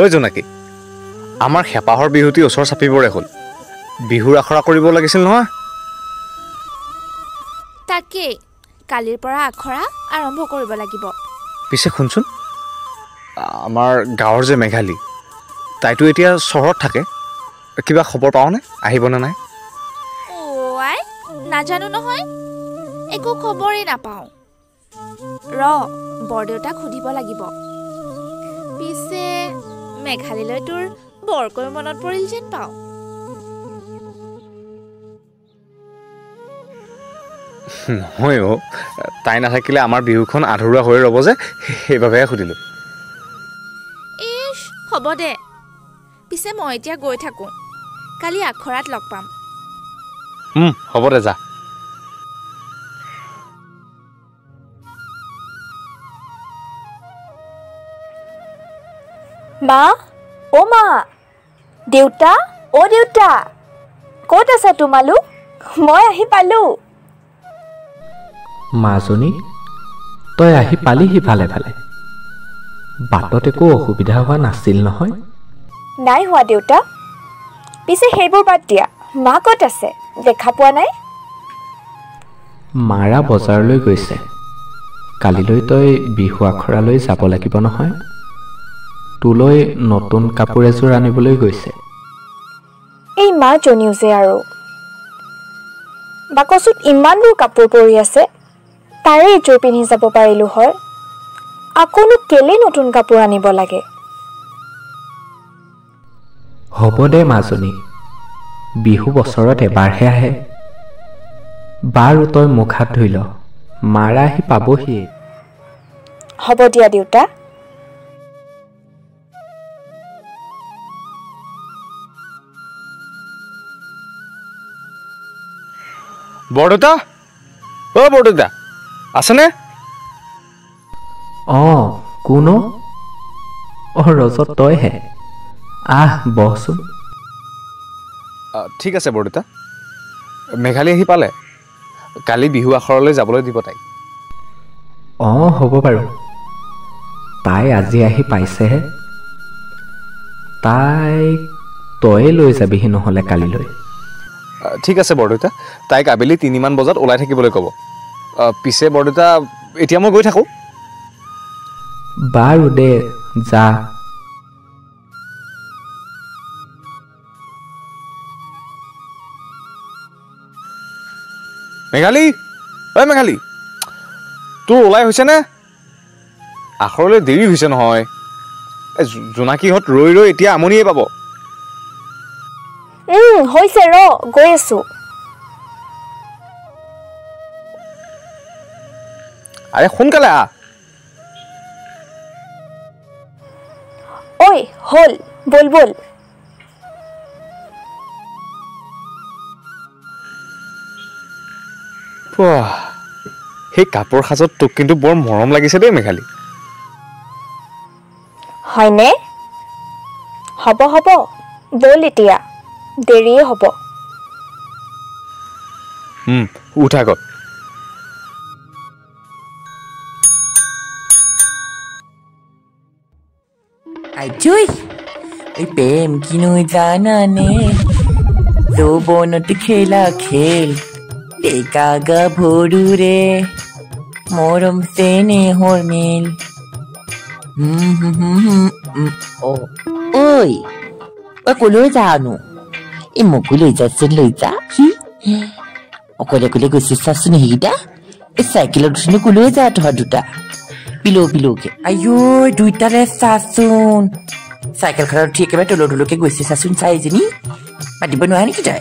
ঐ জোনাকী আমাৰ হেপাহৰ বিহুটি ওচৰ চাপিবৰে হ'ল বিহুৰ আখৰা কৰিব লাগিছিল নহয় তাকে কালিৰ পৰা আখৰা আৰম্ভ কৰিব লাগিব পিছে শুনচোন আমাৰ গাঁৱৰ যে মেঘালী তাইতো এতিয়া চহৰত থাকে কিবা খবৰ পাওঁনে আহিবনে নাই আই নাজানো নহয় একো খবৰেই নাপাওঁ বৰদেউতাক সুধিব লাগিব পিছে মেঘালীলৈ তোৰ বৰকৈ মনত পৰিল যেন পাওঁ নহয় তাই নাথাকিলে আমাৰ বিহুখন আধৰুৱা হৈ ৰ'ব যে সেইবাবেহে সুধিলোঁ ইছ হ'ব দে পিছে মই এতিয়া গৈ থাকোঁ কালি আখৰাত লগ পাম হ'ব দে যা মা অ' মা দেউতা অ' দেউতা ক'ত আছা তোমালোক মই আহি পালোঁ মাজনী তই আহি পালিহি ভালে ভালে বাটত একো অসুবিধা হোৱা নাছিল নহয় নাই হোৱা দেউতা পিছে সেইবোৰ বাদ দিয়া মা ক'ত আছে দেখা পোৱা নাই মাৰা বজাৰলৈ গৈছে কালিলৈ তই বিহু আখৰালৈ যাব লাগিব নহয় তোলৈ নতুন কাপোৰ এযোৰ আনিবলৈ গৈছে এই মা জনীও যে আৰু বাকচত ইমানবোৰ কাপোৰ পৰি আছে তাৰে এযোৰ পিন্ধি যাব পাৰিলোঁ হয় আকৌনো কেলে নতুন কাপোৰ আনিব লাগে হ'ব দে মাজনী বিহু বছৰত এবাৰহে আহে বাৰু তই মুখ হাত ধুই ল মাৰা আহি পাবহি হ'ব দিয়া দেউতা বৰদেউতা অ' বৰদেউতা আছেনে কোন ৰজত তইহে বহচোন ঠিক আছে বৰদেউতা মেঘালী আহি পালে কালি বিহু আখৰলৈ যাবলৈ দিব তাইক হ'ব বাৰু তাই আজি আহি পাইছেহে তাইক তয়ে লৈ যাবিহি নহ'লে কালিলৈ ঠিক আছে বৰদেউতা তাইক আবেলি 3মান বজাত ওলাই থাকিবলৈ ক'ব পিছে বৰদেউতা এতিয়া মই গৈ থাকোঁ বাৰু দে যা মেঘালী ঐ মেঘালী তোৰ ওলাই হৈছেনে আখৰলৈ দেৰি হৈছে নহয় জোনাকীহঁত ৰৈ ৰৈ এতিয়া আমনিয়ে পাব হৈছে গৈ আছোঁ আৰে সোনকালে ঐ হ'ল বল বল সেই কাপোৰ সাজত তোক কিন্তু বৰ মৰম লাগিছে দেই মেঘালী হয়নে হ'ব বল এতিয়া দেৰিয়ে হ'ব উঠ আগত আইজুই ওই প্ৰেম কিনো জানানে যৌবনত খেলা খেল টেকা গা ভৰু রে মরম সেনে হরমেল ঐ কলৈ যানো এই মোকো লৈ যাচোন লৈ যা অকলে অকলে গৈছে চাচোন সেইকেইটা এই চাইকেলত উঠিনো কলৈ যা তহঁত দুটা পিলৌকে আইঐ দুইটাৰে চাচোন চাইকেলখনত উঠি একেবাৰে তলকে গৈছে চাচোন চাইজনী মাতিব নোৱাৰে নেকি তই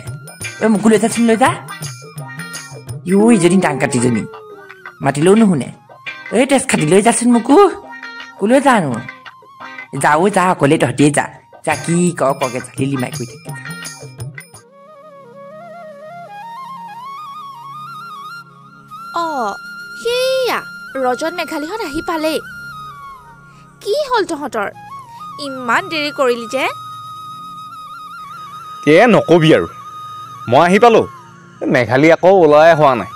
মোকো লৈ যাচোন লৈ যা ইজনী টাং কাটিজনী মাতিলেও নুশুনে তেজ খাটি লৈ যাচোন মোকো কলৈ যানো যাও যা অকলে তহঁতিয়ে যা কি ককে যা লিলিমাই কৈ থাকে সেয়া ৰজত মেঘালীহঁত আহি পালেই কি হ'ল তহঁতৰ ইমান দেৰি কৰিলি যে নকবি আৰু মই আহি পালোঁ মেঘালী আকৌ ওলাই হোৱা নাই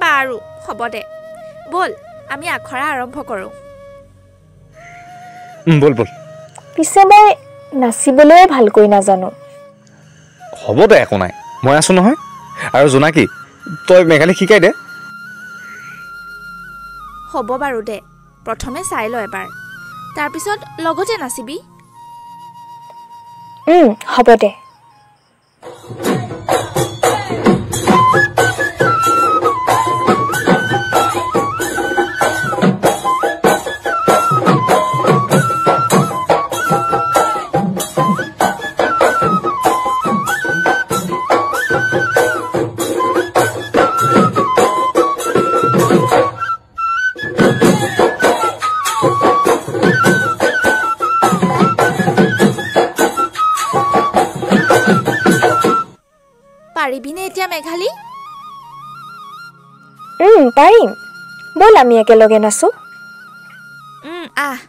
বাৰু হ'ব দে বল আমি আখৰা আৰম্ভ কৰোঁ বল বল পিছে মই নাচিবলৈ ভালকৈ নাজানো। হ'ব দে, একো নাই, মই আছোঁ নহয়। আৰু জোনাকী, তই মেঘালীক শিকাই দে। হ'ব বাৰু দে, প্ৰথমে চাই ল এবাৰ, তাৰপিছত লগতে নাচিবি। হ'ব দে। পাৰিবিনে এতিয়া মেঘালী? পাৰিম, ব'ল আমি একেলগে নাচো। আহ।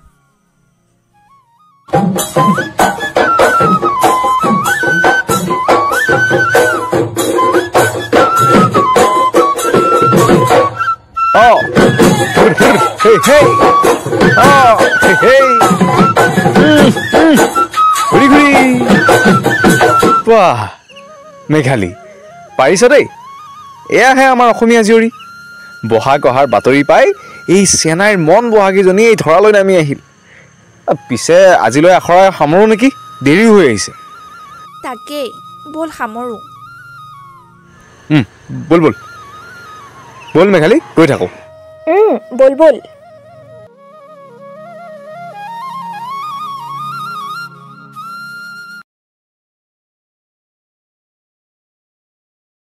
মেঘালী, পাৰিছ দেই। এয়াহে আমাৰ অসমীয়া জীয়ৰী। বহাগ অহাৰ বাতৰি পাই এই চেনাইৰ মন বহাগীজনী এই ধৰালৈ নামি আহিল। পিছে আজিলৈ আখৰা সামৰো নেকি, দেৰি হৈ আহিছে। তাকেই, ব'ল সামৰো। ব'ল ব'ল ব'ল মেঘালী, গৈ থাকোঁ। ব'ল ব'ল।